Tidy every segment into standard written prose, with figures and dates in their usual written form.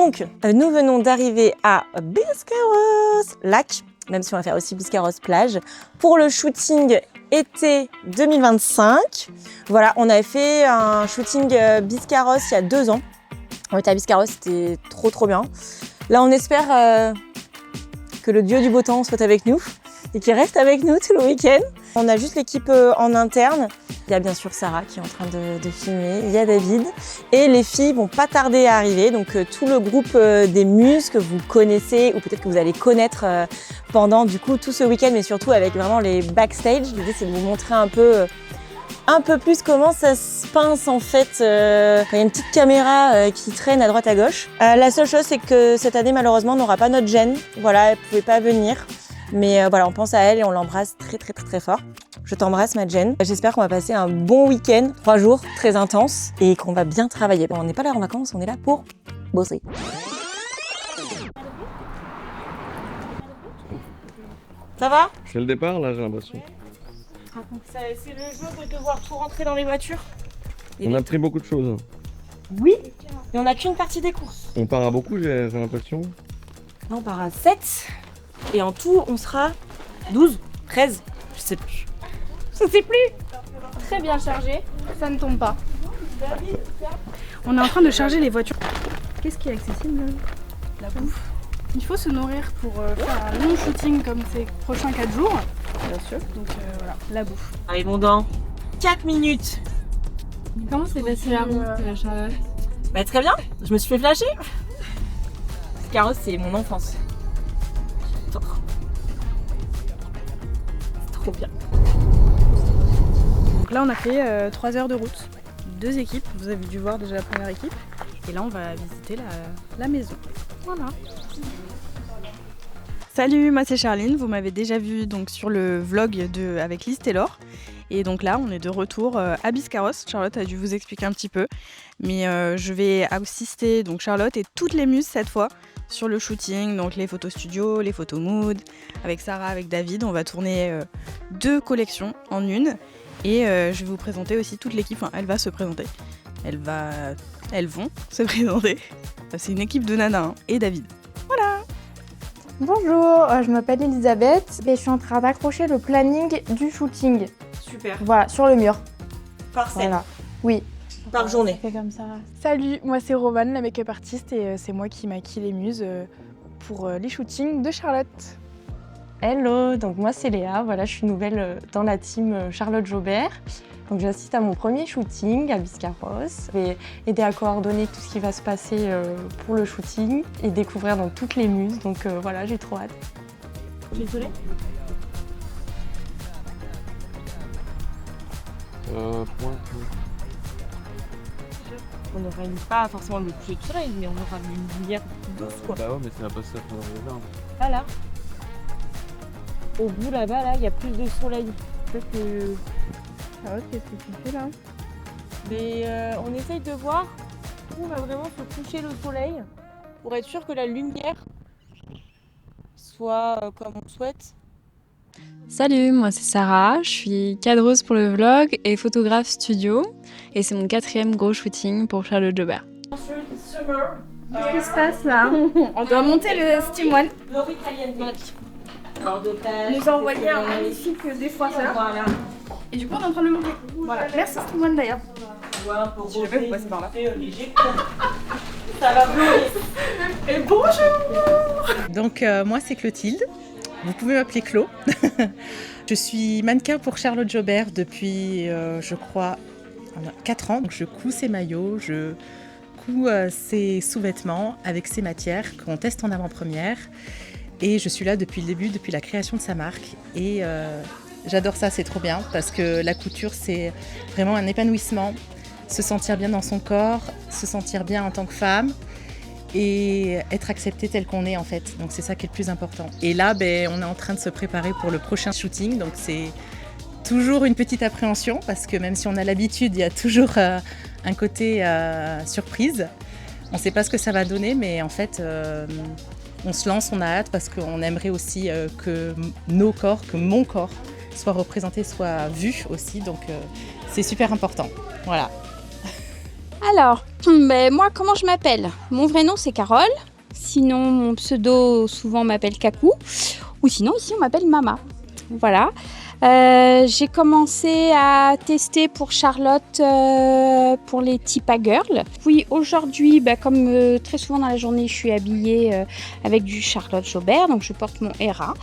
Donc, nous venons d'arriver à Biscarrosse Lac, même si on va faire aussi Biscarrosse Plage, pour le shooting été 2025. Voilà, on avait fait un shooting Biscarrosse il y a 2 ans. On était à Biscarrosse, c'était trop bien. Là, on espère que le dieu du beau temps soit avec nous et qu'il reste avec nous tout le week-end. On a juste l'équipe en interne. Il y a bien sûr Sarah qui est en train de filmer, il y a David et les filles vont pas tarder à arriver. Donc tout le groupe des muses que vous connaissez ou peut-être que vous allez connaître pendant du coup tout ce week-end, mais surtout avec vraiment les backstage. L'idée c'est de vous montrer un peu plus comment ça se pince en fait quand il y a une petite caméra qui traîne à droite à gauche. La seule chose c'est que cette année malheureusement on n'aura pas notre Jen. Voilà, elle pouvait pas venir. Mais voilà, on pense à elle et on l'embrasse très fort. Je t'embrasse ma Jen. J'espère qu'on va passer un bon week-end, 3 jours très intenses et qu'on va bien travailler. Bon, on n'est pas là en vacances, on est là pour bosser. Ça va? C'est le départ là, j'ai l'impression. C'est le jeu de devoir tout rentrer dans les voitures. On a pris beaucoup de choses. Oui, mais on n'a qu'une partie des courses. On part à beaucoup, j'ai l'impression. Là, on part à 7. Et en tout, on sera 12, 13, je sais plus. Je sais plus. Très bien chargé, ça ne tombe pas. On est en train de charger les voitures. Qu'est-ce qui est accessible? La bouffe. Il faut se nourrir pour faire un long shooting comme ces prochains 4 jours. Bien sûr. Donc voilà, la bouffe. Allez, mon dent. 4 minutes. Comment s'est passée la route, Charlotte? Bah, très bien, je me suis fait flasher. Biscarrosse, c'est mon enfance. C'est trop bien. Donc là, on a fait 3 heures de route. 2 équipes, vous avez dû voir déjà la première équipe. Et là, on va visiter la maison. Voilà. Salut, moi c'est Charline. Vous m'avez déjà vu donc sur le vlog avec Lise Taylor. Et donc là, on est de retour à Biscarrosse. Charlotte a dû vous expliquer un petit peu. Mais je vais assister donc Charlotte et toutes les muses cette fois sur le shooting. Donc les photos studio, les photos mood. Avec Sarah, avec David, on va tourner 2 collections en une. Et je vais vous présenter aussi toute l'équipe. Enfin, elle va se présenter. Elles vont se présenter. C'est une équipe de nanas hein, et David. Voilà. Bonjour, je m'appelle Elisabeth et je suis en train d'accrocher le planning du shooting. Super. Voilà, sur le mur. Par scène. Voilà. Oui. Par journée. C'est comme ça. Salut, moi c'est Romane, la make-up artiste et c'est moi qui maquille les muses pour les shootings de Charlotte. Hello, donc moi c'est Léa, voilà, je suis nouvelle dans la team Charlotte Jobert. Donc j'assiste à mon premier shooting à Biscarrosse. Je vais aider à coordonner tout ce qui va se passer pour le shooting et découvrir donc toutes les muses. Donc voilà, j'ai trop hâte. Désolée. On n'aura pas forcément le coucher de soleil, mais on aura une lumière douce quoi. Bah ouais, mais c'est pas ça qu'on regarde. Ah là. Au bout là-bas, là, il y a plus de soleil. Peut-être que... Charlotte, qu'est-ce que tu fais là? Mais on essaye de voir où va vraiment se coucher le soleil pour être sûr que la lumière soit comme on souhaite. Salut, moi c'est Sarah, je suis cadreuse pour le vlog et photographe studio et c'est mon 4e gros shooting pour Charlotte Jobert. Qu'est-ce qui se passe là? On doit monter le Steam One. Nous a envoyé un magnifique défroisseur. Voilà. Et du coup, on est en train de le monter. Voilà. Merci Steam One d'ailleurs. Si jamais vous passez par là. Ça va brûler. Et bonjour! Donc moi c'est Clotilde, vous pouvez m'appeler Clo. Je suis mannequin pour Charlotte Jobert depuis je crois 4 ans. Donc, je couds ses maillots, je couds ses sous-vêtements avec ses matières qu'on teste en avant-première. Et je suis là depuis le début, depuis la création de sa marque. Et j'adore ça, c'est trop bien parce que la couture c'est vraiment un épanouissement. Se sentir bien dans son corps, se sentir bien en tant que femme et être accepté tel qu'on est en fait. Donc c'est ça qui est le plus important. Et là, on est en train de se préparer pour le prochain shooting. Donc c'est toujours une petite appréhension parce que même si on a l'habitude, il y a toujours un côté surprise. On ne sait pas ce que ça va donner, mais en fait, on se lance, on a hâte parce qu'on aimerait aussi que nos corps, que mon corps soit représenté, soit vu aussi. Donc c'est super important. Voilà. Alors, moi, comment je m'appelle? Mon vrai nom, c'est Carole. Sinon, mon pseudo, souvent, on m'appelle Kakou. Ou sinon, ici, on m'appelle Mama. Voilà. J'ai commencé à tester pour Charlotte pour les Tipa Girl. Oui, aujourd'hui, comme très souvent dans la journée, je suis habillée avec du Charlotte Jobert. Donc, je porte mon Hera,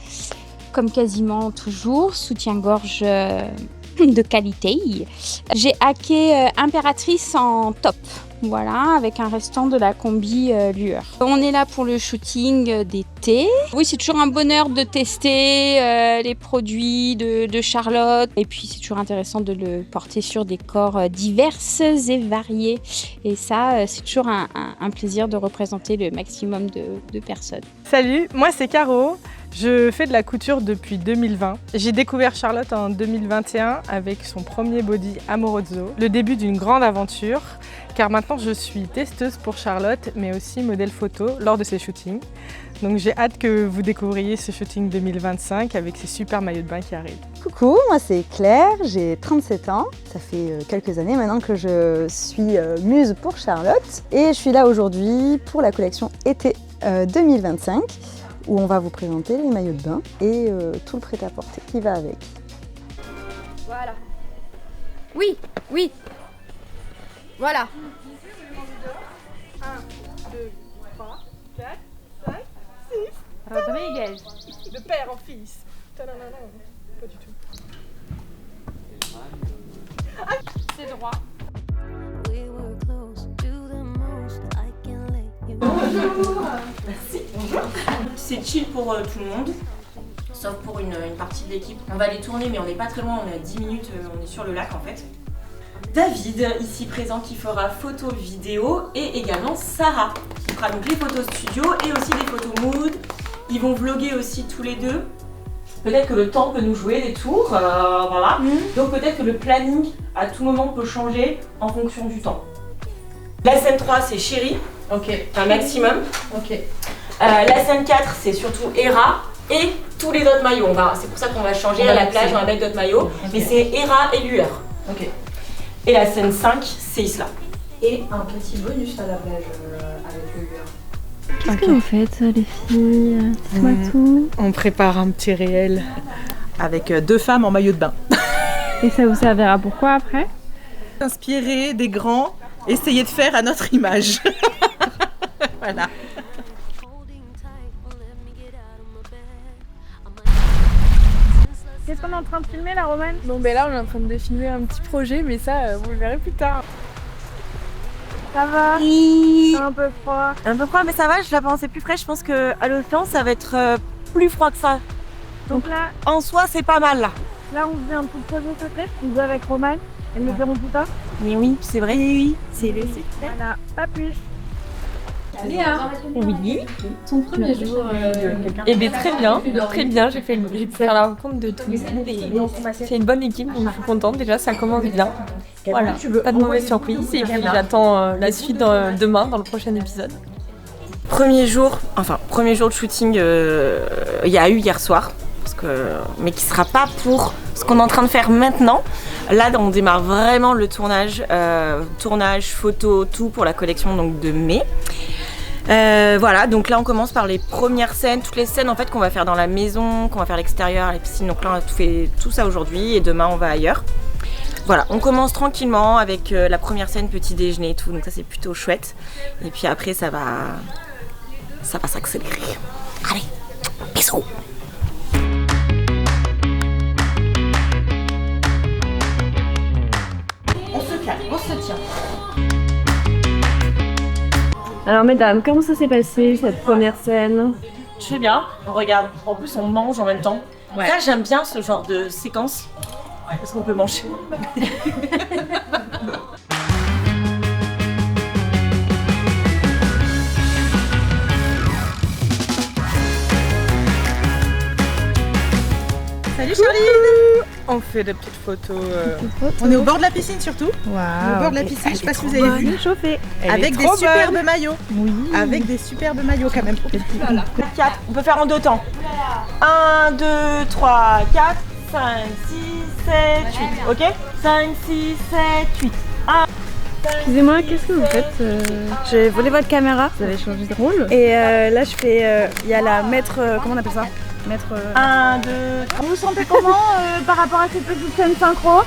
comme quasiment toujours, soutien-gorge de qualité. J'ai hacké Impératrice en top. Voilà, avec un restant de la combi Lueur. On est là pour le shooting d'été. Oui, c'est toujours un bonheur de tester les produits de Charlotte. Et puis, c'est toujours intéressant de le porter sur des corps divers et variés. Et ça, c'est toujours un plaisir de représenter le maximum de personnes. Salut, moi c'est Caro. Je fais de la couture depuis 2020. J'ai découvert Charlotte en 2021 avec son premier body Amorozzo. Le début d'une grande aventure, car maintenant je suis testeuse pour Charlotte, mais aussi modèle photo lors de ses shootings. Donc j'ai hâte que vous découvriez ce shooting 2025 avec ces super maillots de bain qui arrivent. Coucou, moi c'est Claire, j'ai 37 ans. Ça fait quelques années maintenant que je suis muse pour Charlotte. Et je suis là aujourd'hui pour la collection été 2025. Où on va vous présenter les maillots de bain et tout le prêt-à-porter qui va avec. Voilà. Oui, oui. Voilà. 1, 2, 3, 4, 5, 6. Rodriguez. De père en fils. Pas du tout. C'est droit. Merci. Bonjour. C'est chill pour tout le monde, sauf pour une partie de l'équipe. On va les tourner, mais on n'est pas très loin, on est à 10 minutes, on est sur le lac en fait. David, ici présent, qui fera photo vidéo, et également Sarah, qui fera donc les photos studio et aussi des photos mood. Ils vont vlogger aussi tous les deux. Peut-être que le temps peut nous jouer des tours, voilà. Donc peut-être que le planning à tout moment peut changer en fonction du temps. La scène 3, c'est Chérie. Ok. Un maximum. Ok. La scène 4, c'est surtout Hera et tous les autres maillots. C'est pour ça qu'on va changer à la plage, on va mettre d'autres maillots. Okay. Mais c'est Hera et Lueur. Ok. Et la scène 5, c'est Isla. Et un petit bonus à la plage avec le Lueur. Qu'est-ce que vous faites, les filles? Dites-moi tout. On prépare un petit réel avec 2 femmes en maillot de bain. Et ça vous servira pour quoi après? Inspirer des grands, essayer de faire à notre image. Voilà. Qu'est-ce qu'on est en train de filmer là, Romane? Bon là on est en train de filmer un petit projet, mais ça vous le verrez plus tard. Ça va? Oui. C'est un peu froid. Un peu froid, mais ça va, je la pensais plus fraîche. Je pense qu'à l'océan, ça va être plus froid que ça. Donc là, en soi, c'est pas mal là. Là, on faisait un petit projet secret, on faisait avec Romane. Elles le verront plus tard. Mais oui, c'est vrai, oui. C'est le secret. Voilà, pas plus. Léa, oui. Ton premier jour. Eh bien très bien, j'ai pu faire la rencontre de tous et c'est une bonne équipe, donc je suis contente déjà, ça commence bien. Voilà, pas de mauvaise surprise et puis j'attends la suite demain dans le prochain épisode. Premier jour de shooting, il y a eu hier soir, mais qui sera pas pour ce qu'on est en train de faire maintenant. Là, on démarre vraiment le tournage, photo, tout pour la collection donc, de mai. Voilà, donc là on commence par les premières scènes, toutes les scènes en fait qu'on va faire dans la maison, qu'on va faire à l'extérieur, à la piscine. Donc là on a fait tout ça aujourd'hui et demain on va ailleurs. Voilà, on commence tranquillement avec la première scène petit déjeuner et tout, donc ça c'est plutôt chouette. Et puis après ça va s'accélérer. Allez, bisous. On se calme, on se tient. Alors mesdames, comment ça s'est passé cette première scène? Très bien, regarde, en plus on mange en même temps. Ouais. Ça j'aime bien ce genre de séquence, parce qu'on peut manger. Salut Charline. On fait des petites photos. On est au bord de la piscine surtout. Wow. On est au bord de la piscine, je sais pas si vous avez vu. Chauffée. Avec des superbes maillots. Oui. Avec des superbes maillots quand même. 4, on peut faire en 2 temps. 1, 2, 3, 4, 5, 6, 7, 8. Ok 5, 6, 7, 8. 1, Excusez-moi, qu'est-ce que vous faites J'ai volé votre caméra. Vous avez changé de rôle? Et là, je fais. Il y a la maître. Comment on appelle ça? Maître. 1, 2. Vous vous sentez comment par rapport à cette petite scène synchro?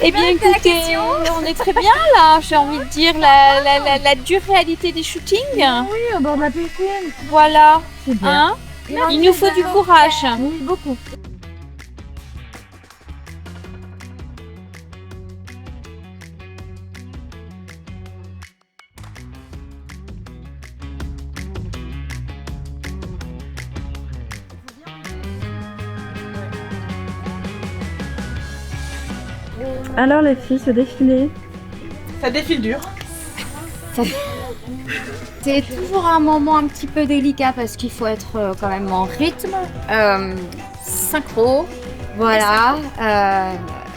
Eh bien écoutez, on est très bien là, j'ai envie de dire la dure réalité des shootings. Oui, au bord de la piscine. Voilà, C'est bien. hein? Il nous faut du courage. Oui, beaucoup. Alors les filles, ce défilé? Ça défile dur. C'est toujours un moment un petit peu délicat parce qu'il faut être quand même en rythme, synchro, voilà,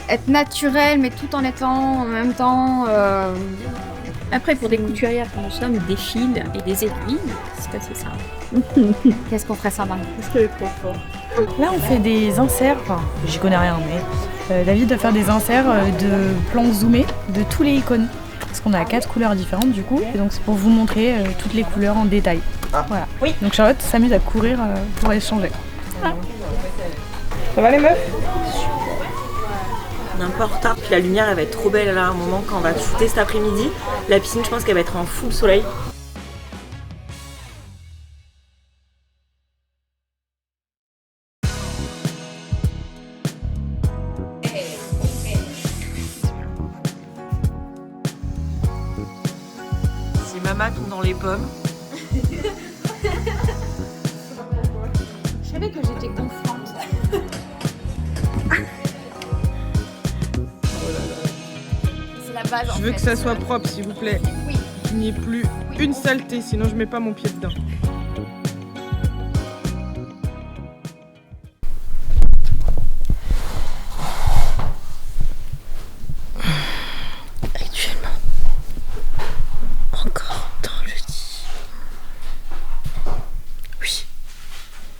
être naturel mais tout en étant en même temps. Après pour des couturières comme nous sommes, des fils et des aiguilles, c'est assez simple. Qu'est-ce qu'on ferait sans Marie? Qu'est-ce qu'elle est trop fort. Là, on fait des inserts, enfin, j'y connais rien, mais David va faire des inserts de plans zoomés de tous les icônes. Parce qu'on a 4 couleurs différentes du coup, et donc c'est pour vous montrer toutes les couleurs en détail. Voilà. Oui. Donc Charlotte s'amuse à courir pour les changer. Ça va les meufs? On est un peu en retard, puis la lumière elle va être trop belle là à un moment quand on va shooter cet après-midi. La piscine, je pense qu'elle va être en full soleil. Si maman tombe dans les pommes. Je savais que j'étais confiante. C'est la base. Je veux que ça soit propre s'il vous plaît. Oui. Qu'il n'y ait plus une saleté, sinon je mets pas mon pied dedans. Actuellement, encore dans le lit. Oui,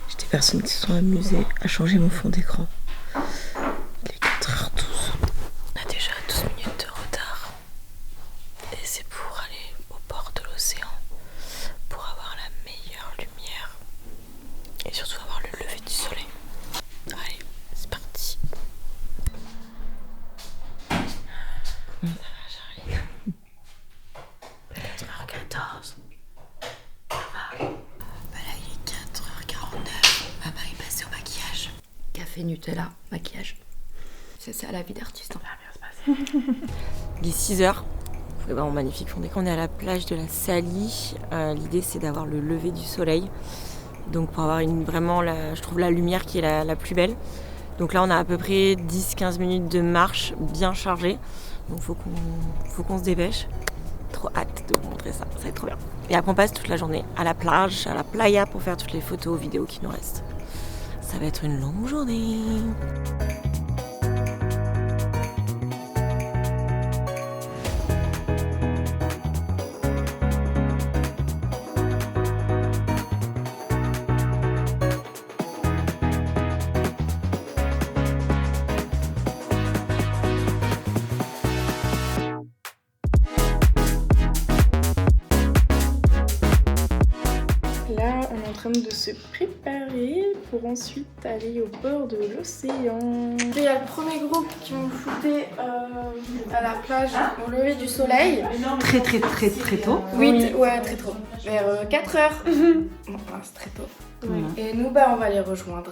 j'ai des personnes qui se sont amusées à changer mon fond d'écran. Il est 4h12. On a déjà 12 minutes de retard. Et c'est pour aller au bord de l'océan pour avoir la meilleure lumière et surtout avoir le lever du soleil. Allez, c'est parti. J'arrive. 4h14. Là, il est 4h49. Maman est passée au maquillage. Café Nutella, maquillage. C'est ça la vie d'artiste, on va bien se passer. Il est 6h. C'est vraiment magnifique. On est qu'on est à la plage de la Saly. L'idée c'est d'avoir le lever du soleil. Donc pour avoir vraiment je trouve la lumière qui est la plus belle. Donc là on a à peu près 10-15 minutes de marche bien chargée. Donc faut qu'on se dépêche. Trop hâte de vous montrer ça, ça va être trop bien. Et après on passe toute la journée à la plage, à la playa pour faire toutes les photos, vidéos qui nous restent. Ça va être une longue journée. Là, on est en train de se préparer pour ensuite aller au bord de l'océan. Il y a le premier groupe qui vont shooter à la plage au lever du soleil. Très tôt. Oui, ouais, très tôt. Vers 4h. Bon, c'est très tôt. Et nous, on va les rejoindre.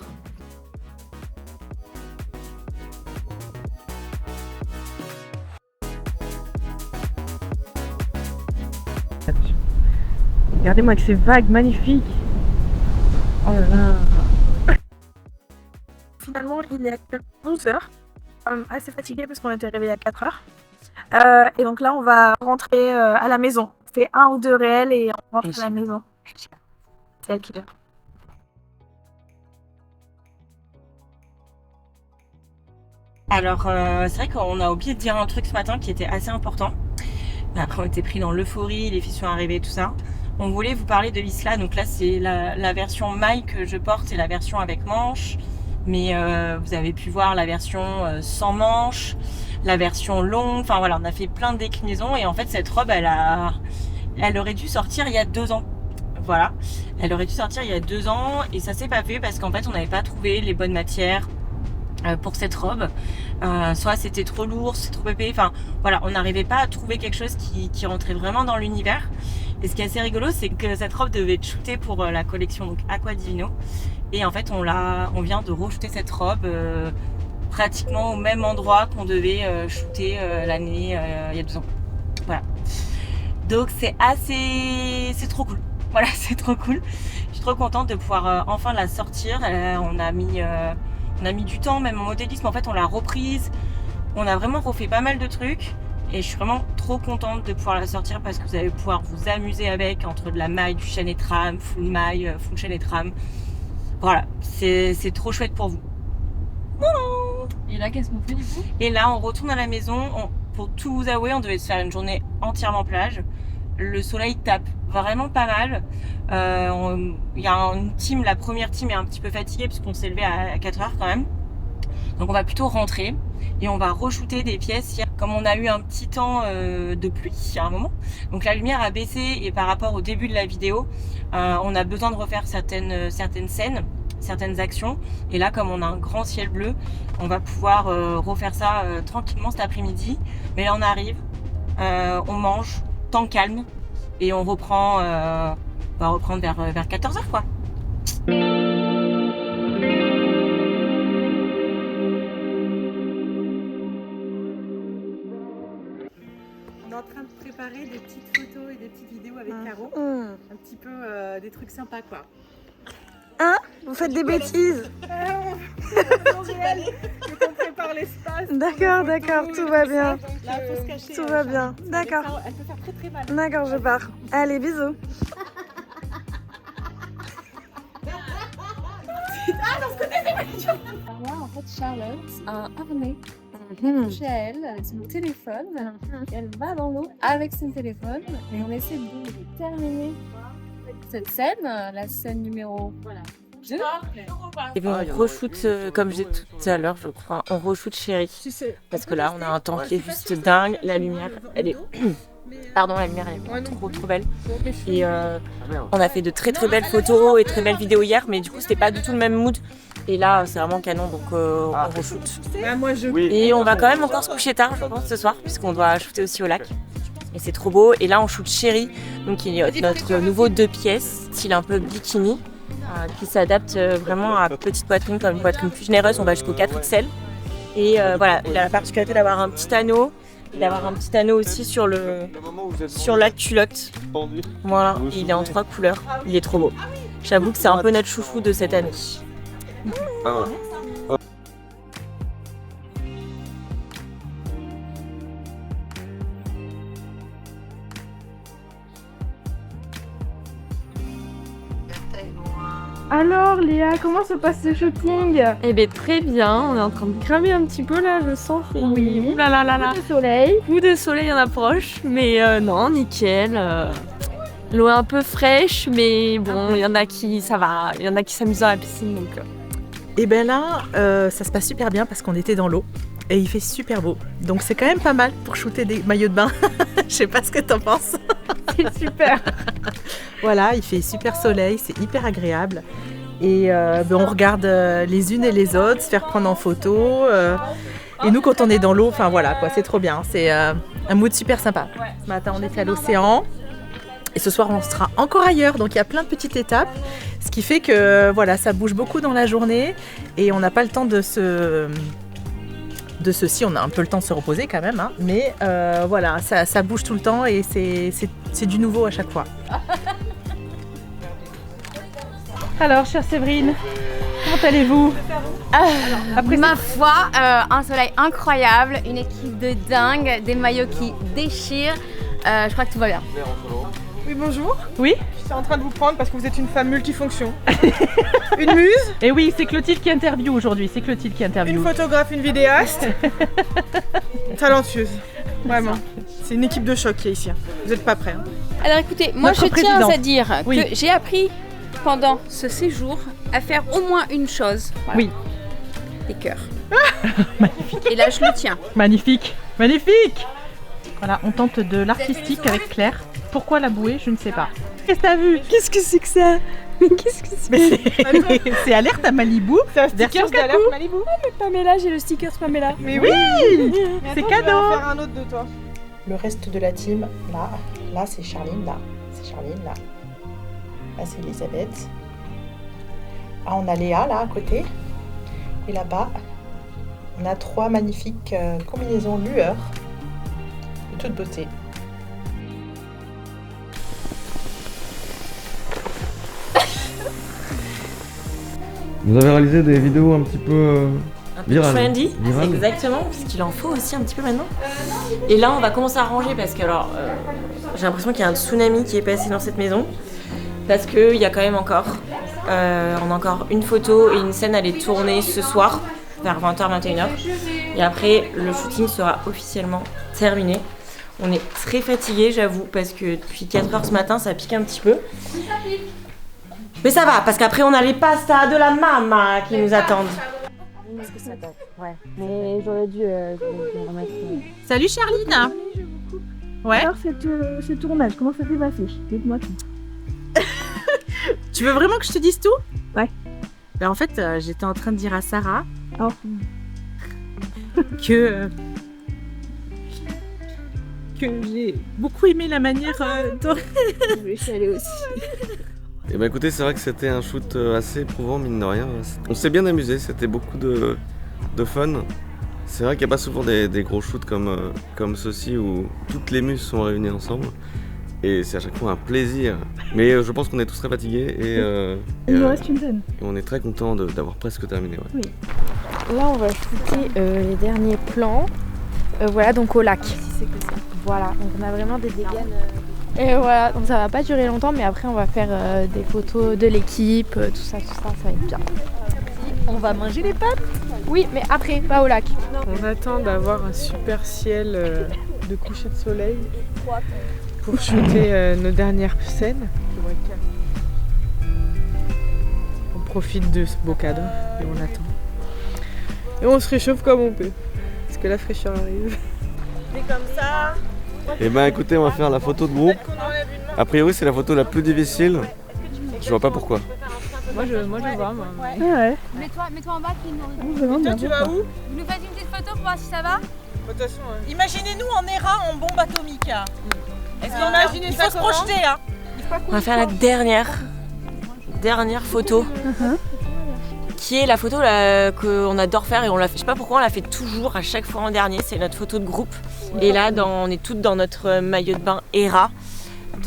Regardez-moi avec ces vagues magnifiques. Oh là là. Finalement, il est 11h. Assez fatigué parce qu'on était réveillé à 4h. Et donc là, on va rentrer à la maison. C'est 1 ou 2 réels et on rentre à la maison. C'est elle qui l'heure. Alors c'est vrai qu'on a oublié de dire un truc ce matin qui était assez important. Mais après on était pris dans l'euphorie, les filles sont arrivées, tout ça. On voulait vous parler de l'Isla, donc là c'est la version maille que je porte, c'est la version avec manches. Mais vous avez pu voir la version sans manches, la version longue. Enfin voilà, on a fait plein de déclinaisons et en fait cette robe, elle aurait dû sortir il y a 2 ans. Voilà, elle aurait dû sortir il y a 2 ans et ça s'est pas fait parce qu'en fait on n'avait pas trouvé les bonnes matières pour cette robe. Soit c'était trop lourd, c'est trop épais, enfin voilà, on n'arrivait pas à trouver quelque chose qui rentrait vraiment dans l'univers. Et ce qui est assez rigolo, c'est que cette robe devait être shootée pour la collection donc Aqua Divino. Et en fait on vient de re-shooter cette robe pratiquement au même endroit qu'on devait shooter l'année il y a 2 ans. Voilà. Donc c'est trop cool. Voilà, c'est trop cool. Je suis trop contente de pouvoir enfin la sortir. On a mis du temps, même en modélisme. En fait, on l'a reprise. On a vraiment refait pas mal de trucs. Et je suis vraiment trop contente de pouvoir la sortir parce que vous allez pouvoir vous amuser avec entre de la maille, du chaîne et trame, full maille, full chaîne et trame. Voilà, c'est trop chouette pour vous. Voilà. Et là, qu'est-ce qu'on fait du coup? Et là, on retourne à la maison. Pour tout vous avouer, on devait se faire une journée entièrement plage. Le soleil tape vraiment pas mal. Il y a une team, la première team est un petit peu fatiguée parce qu'on s'est levé à 4 heures quand même. Donc on va plutôt rentrer et on va re-shooter des pièces. Comme on a eu un petit temps de pluie à un moment, donc la lumière a baissé et par rapport au début de la vidéo, on a besoin de refaire certaines scènes, certaines actions. Et là, comme on a un grand ciel bleu, on va pouvoir refaire ça tranquillement cet après-midi. Mais là on arrive, on mange, temps calme, et on reprend, on va reprendre vers 14h quoi. On est en train de préparer des petites photos et des petites vidéos avec Caro. Un petit peu des trucs sympas quoi. Hein? Vous faites des bêtises? On prépare l'espace. D'accord, tout va bien. Là, faut se cacher. Tout va bien, d'accord. Elle peut faire très très mal. D'accord, je pars. Allez, bisous. Moi, en fait, Charlotte a un harnais chez elle avec son téléphone. Et elle va dans l'eau avec son téléphone. Et on essaie de terminer cette scène, la scène numéro 2. Et bien on re-shoot, comme j'ai dit tout à l'heure, je crois, on re-shoot Chérie. Parce que là, on a un temps qui est juste dingue. La lumière, elle est... Pardon, la lumière elle est trop belle. Et on a fait de très très belles photos et très belles vidéos hier, mais du coup c'était pas du tout le même mood. Et là c'est vraiment canon, donc on re-shoot. Et on va quand même encore se coucher tard, je pense, ce soir, puisqu'on doit shooter aussi au lac. Et c'est trop beau. Et là on shoot Chérie, donc qui est notre nouveau 2 pièces, style un peu bikini, qui s'adapte vraiment à petite poitrine, comme une poitrine plus généreuse. On va jusqu'au 4XL. Et voilà, il a la particularité d'avoir un petit anneau. D'avoir un petit anneau aussi sur la culotte. Voilà, et il est en 3 couleurs. Il est trop beau. J'avoue que c'est un peu notre chouchou de cette année. Alors Léa, comment se passe ce shooting? Eh bien très bien, on est en train de cramer un petit peu là, je sens. Oui. Là là là là. Coup de soleil. Coup de soleil en approche, mais non, nickel. L'eau est un peu fraîche, mais bon, il y en a qui ça va, il y en a qui s'amusent dans la piscine donc. Et ben là, ça se passe super bien parce qu'on était dans l'eau et il fait super beau. Donc c'est quand même pas mal pour shooter des maillots de bain. Je sais pas ce que t'en penses. C'est super. Voilà, il fait super soleil, c'est hyper agréable. Et on regarde les unes et les autres, se faire prendre en photo. Et nous, quand on est dans l'eau, enfin voilà, quoi, c'est trop bien. C'est un mood super sympa. Ce matin, on était à l'océan. Et ce soir, on sera encore ailleurs. Donc, il y a plein de petites étapes. Ce qui fait que voilà, ça bouge beaucoup dans la journée. Et on n'a pas le temps de ceci, on a un peu le temps de se reposer quand même, hein. Mais voilà, ça bouge tout le temps et c'est du nouveau à chaque fois. Alors, chère Séverine, comment allez-vous? Ma foi, un soleil incroyable, une équipe de dingue, des maillots qui déchirent. Je crois que tout va bien. Oui, bonjour. Oui. Je suis en train de vous prendre parce que vous êtes une femme multifonction. Une muse. Et oui, c'est Clotilde qui interviewe aujourd'hui. C'est Clotilde qui interviewe. Une photographe, une vidéaste. Talentueuse. Vraiment. C'est une équipe de choc qui est ici. Vous n'êtes pas prêts. Hein. Alors écoutez, moi je tiens à dire que j'ai appris pendant ce séjour à faire au moins une chose. Voilà. Oui. des cœurs. Et là, je le tiens. Magnifique, magnifique. Voilà, on tente de l'artistique avec Claire. Pourquoi la bouée, je ne sais pas. Qu'est-ce que t'as vu? Qu'est-ce que c'est que ça? Mais qu'est-ce que c'est? C'est alerte à Malibu. C'est un sticker d'alerte Malibu. Mais Pamela, j'ai le sticker Pamela. Mais oui, c'est cadeau. On va faire un autre de toi. Le reste de la team, là c'est Charline, là c'est Charline, là c'est Elisabeth. Ah, on a Léa là à côté. Et là-bas, on a 3 magnifiques combinaisons lueurs de toute beauté. Vous avez réalisé des vidéos un petit peu virales. Trendy, Virales. exactement, puisqu'il en faut aussi un petit peu maintenant. Et là, on va commencer à ranger parce que alors, j'ai l'impression qu'il y a un tsunami qui est passé dans cette maison. Parce qu'il y a quand même encore, on a encore une photo et une scène à aller tourner ce soir vers 20h, 21h. Et après, le shooting sera officiellement terminé. On est très fatigués, j'avoue, parce que depuis 4h ce matin, ça pique un petit peu. Mais ça va, parce qu'après, on a les pastas de la maman qui nous attendent. Parce que ça date, ouais. Mais j'aurais dû remettre. Salut Charline. Ouais. Alors, ce tournage, comment ça s'est passé? Dites-moi tout. Tu veux vraiment que je te dise tout? Ouais. Ben, en fait, j'étais en train de dire à Sarah Oh. que j'ai beaucoup aimé la manière dont... Je suis allée aussi. Et bah écoutez, c'est vrai que c'était un shoot assez éprouvant, mine de rien. On s'est bien amusé, c'était beaucoup de fun. C'est vrai qu'il n'y a pas souvent des gros shoots comme ceux-ci où toutes les muses sont réunies ensemble. Et c'est à chaque fois un plaisir. Mais je pense qu'on est tous très fatigués Il nous reste une scène. et on est très contents d'avoir presque terminé. Ouais. Oui. Là, on va shooter les derniers plans. Voilà, donc au lac. Voilà, donc on a vraiment des dégaines. Et voilà, donc ça va pas durer longtemps, mais après on va faire des photos de l'équipe, tout ça va être bien. On va manger les pâtes? Oui, mais après, pas au lac. On attend d'avoir un super ciel de coucher de soleil pour shooter nos dernières scènes. On profite de ce beau cadre et on attend. Et on se réchauffe comme on peut, parce que la fraîcheur arrive. C'est comme ça. Et ben écoutez, on va faire la photo de groupe. A priori, c'est la photo la plus difficile. Je vois pas pourquoi. Moi je vois, moi. Ouais. Mets-toi en bas, puis nous. Toi, tu vas où? Vous nous faites une petite photo pour voir si ça va? De toute façon, Imaginez-nous en ERA en bombe atomique. Est-ce qu'on a imaginé Il ça faut se comment? projeter, hein. On va faire la dernière photo. Qui est la photo qu'on adore faire et on la fait, je sais pas pourquoi on la fait toujours à chaque fois en dernier, c'est notre photo de groupe. Et là on est toutes dans notre maillot de bain ERA.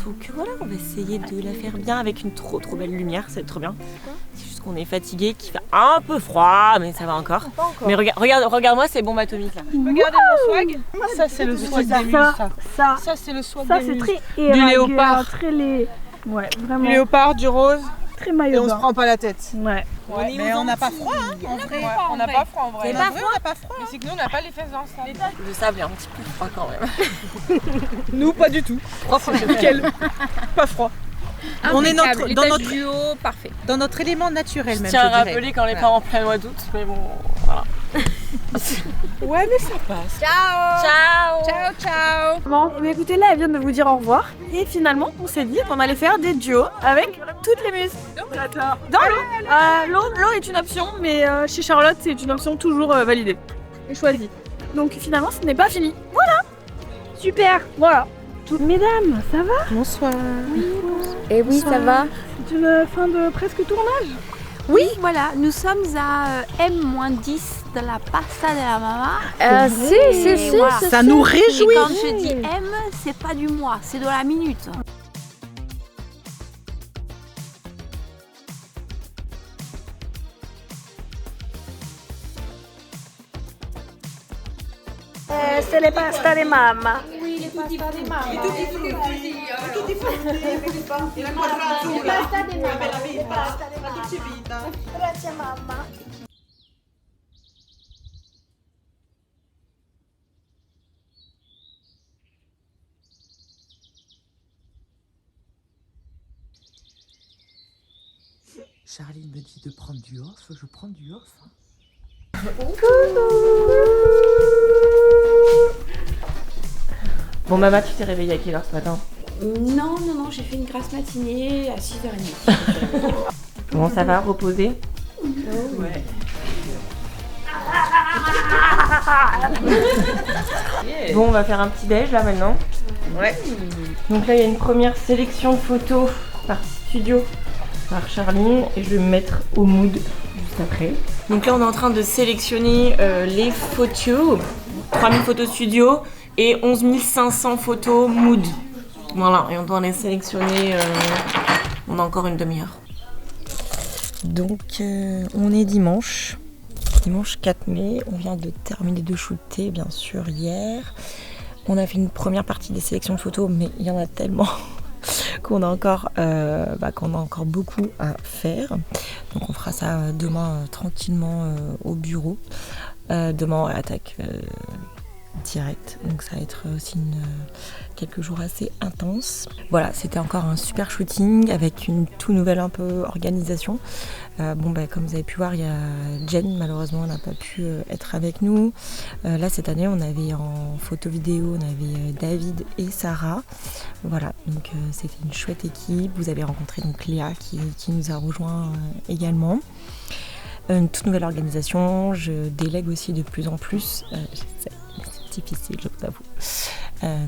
Donc voilà, on va essayer de la faire bien avec une trop belle lumière, c'est trop bien. C'est juste qu'on est fatigué, qu'il fait un peu froid, mais ça va encore. Mais regarde-moi ces bombes atomiques là. Regardez mon swag. Ça c'est le swag des muses. Ça c'est le swag des c'est muses. très Du léopard. Très Ouais, vraiment. Du léopard, du rose. Très maillot. Et on se prend pas la tête. Ouais. Mais on n'a pas froid, hein, en vrai. On n'a pas froid en vrai. On n'a pas froid. Mais c'est que nous on n'a pas les fesses dans le sable. Le sable est un petit peu froid quand même. Nous pas du tout. Nickel. Pas froid. On est dans notre duo parfait. Dans notre élément naturel Je même. tiens à je dirais. rappeler quand on n'est pas en plein mois d'août, mais bon, voilà. Ouais, mais ça passe. Ciao! Ciao! Ciao, ciao! Bon, mais écoutez, là, elle vient de vous dire au revoir. Et finalement, on s'est dit qu'on allait faire des duos avec toutes les muses. Dans l'eau. L'eau est une option, mais chez Charlotte, c'est une option toujours validée et choisie. Donc finalement, ce n'est pas fini. Voilà! Super! Voilà! Mesdames, ça va? Bonsoir. Et oui, ça va? C'est une fin de presque tournage. Oui, voilà, nous sommes à M-10 de la pasta de la maman. Si, Voilà. Ça nous réjouit. Et quand je dis M, c'est pas du mois, c'est de la minute. C'est les pastas de maman. Oui, les pastas de maman. Grazie mamma. Charline me dit de prendre du off, je prends du off. Bon, maman, tu t'es réveillée à quelle heure ce matin? Non, j'ai fait une grasse matinée à 6h30. Comment ça va, reposer? Ouais. Bon, on va faire un petit déj là maintenant. Ouais. Donc là, il y a une première sélection photo partie studio par Charline et je vais me mettre au mood juste après. Donc là, on est en train de sélectionner les photos. 3000 photos studio et 11 500 photos mood. Voilà, et on doit les sélectionner. On a encore une demi-heure. Donc, on est dimanche 4 mai. On vient de terminer de shooter, bien sûr, hier. On a fait une première partie des sélections de photos, mais il y en a tellement qu'on a encore beaucoup à faire. Donc, on fera ça demain tranquillement au bureau. Demain, on attaque direct, donc ça va être aussi quelques jours assez intenses. Voilà, c'était encore un super shooting avec une tout nouvelle un peu organisation. Comme vous avez pu voir, il y a Jen, malheureusement, n'a pas pu être avec nous. Là, cette année, on avait en photo vidéo, on avait David et Sarah. Voilà, donc c'était une chouette équipe. Vous avez rencontré donc Léa qui nous a rejoint également. Une toute nouvelle organisation, je délègue aussi de plus en plus. C'est difficile, je vous avoue.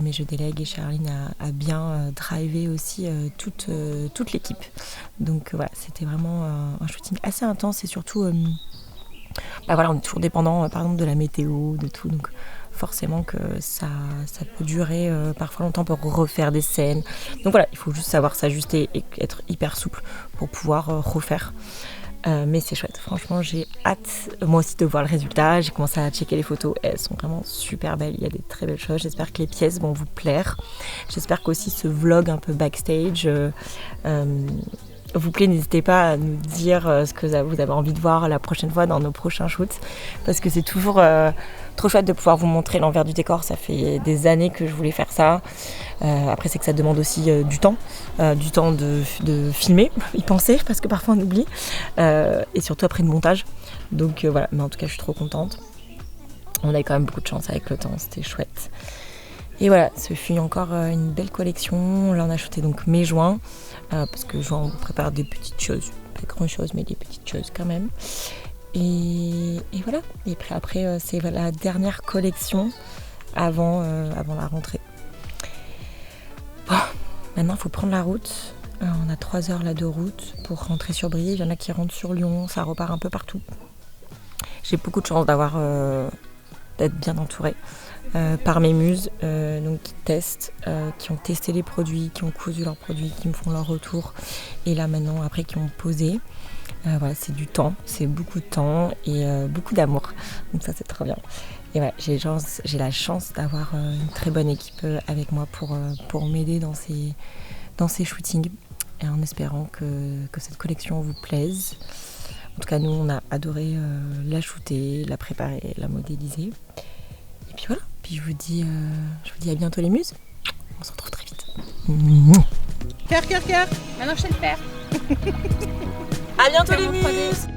Mais je délègue et Charline a bien drivé aussi toute l'équipe. Donc voilà, c'était vraiment un shooting assez intense et surtout, on est toujours dépendant par exemple de la météo, de tout. Donc forcément que ça peut durer parfois longtemps pour refaire des scènes. Donc voilà, il faut juste savoir s'ajuster et être hyper souple pour pouvoir refaire. Mais c'est chouette, franchement j'ai hâte moi aussi de voir le résultat. J'ai commencé à checker les photos, elles sont vraiment super belles, il y a des très belles choses. J'espère que les pièces vont vous plaire. J'espère qu'aussi ce vlog un peu backstage vous plaît. N'hésitez pas à nous dire ce que vous avez envie de voir la prochaine fois dans nos prochains shoots, parce que c'est toujours trop chouette de pouvoir vous montrer l'envers du décor. Ça fait des années que je voulais faire ça. Après c'est que ça demande aussi du temps de filmer, y penser, parce que parfois on oublie, et surtout après le montage. Donc voilà, mais en tout cas je suis trop contente. On a eu quand même beaucoup de chance avec le temps, c'était chouette. Et voilà, ce fut encore une belle collection. Là on a shooté donc mai-juin, parce que juin on prépare des petites choses, pas grand chose mais des petites choses quand même. Et voilà, et puis après c'est la dernière collection avant la rentrée. Bon, maintenant il faut prendre la route. On a 3 heures là de route pour rentrer sur Brive. Il y en a qui rentrent sur Lyon, ça repart un peu partout. J'ai beaucoup de chance d'être bien entourée par mes muses qui testent, qui ont testé les produits, qui ont cousu leurs produits, qui me font leur retour. Et là maintenant, après, qui ont posé. Voilà, c'est du temps, c'est beaucoup de temps et beaucoup d'amour. Donc ça c'est trop bien. Et voilà, j'ai la chance d'avoir une très bonne équipe avec moi pour m'aider dans ces shootings, et en espérant que cette collection vous plaise. En tout cas, nous, on a adoré la shooter, la préparer, la modéliser. Et puis voilà, puis je vous dis à bientôt les muses. On se retrouve très vite. Cœur. Maintenant je sais le faire. À bientôt les muses.